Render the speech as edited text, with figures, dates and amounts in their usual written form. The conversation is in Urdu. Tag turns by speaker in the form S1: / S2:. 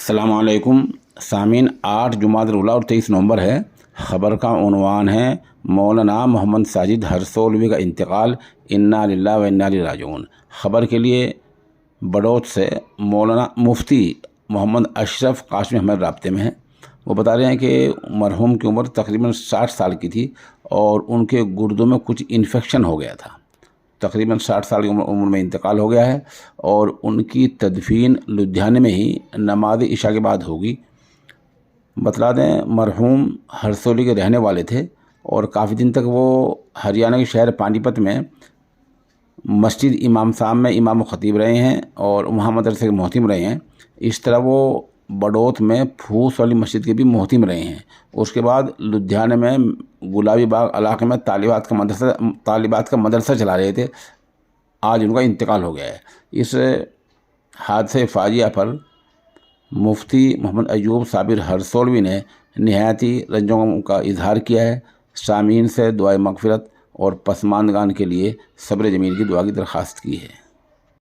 S1: السلام علیکم سامعین، 8 جمادی الاولیٰ اور 23 نومبر ہے۔ خبر کا عنوان ہے مولانا محمد ساجد ہرسولوی کا انتقال، انا للہ و انا الیہ راجعون۔ خبر کے لیے بڑوت سے مولانا مفتی محمد اشرف قاسمی ہمارے رابطے میں ہیں۔ وہ بتا رہے ہیں کہ مرحوم کی عمر تقریباً 60 سال کی تھی اور ان کے گردوں میں کچھ انفیکشن ہو گیا تھا۔ تقریباً 60 سال کی عمر میں انتقال ہو گیا ہے اور ان کی تدفین لدھیانے میں ہی نماز عشاء کے بعد ہوگی۔ بتلا دیں مرحوم ہرسولی کے رہنے والے تھے اور کافی دن تک وہ ہریانہ کے شہر پانی پت میں مسجد امام صاحب میں امام و خطیب رہے ہیں اور وہاں مدرسے کے محتم رہے ہیں۔ اس طرح وہ بڑوت میں پھوس والی مسجد کے بھی محتم رہے ہیں۔ اس کے بعد لدھیانے میں گلابی باغ علاقے میں طالبات کا مدرسہ چلا رہے تھے۔ آج ان کا انتقال ہو گیا ہے۔ اس حادثے فاجعہ پر مفتی محمد ایوب صابر ہرسولوی نے نہایتی رنجوں کا اظہار کیا ہے۔ سامعین سے دعائے مغفرت اور پسماندگان کے لیے صبر جمیل کی دعا کی درخواست کی ہے۔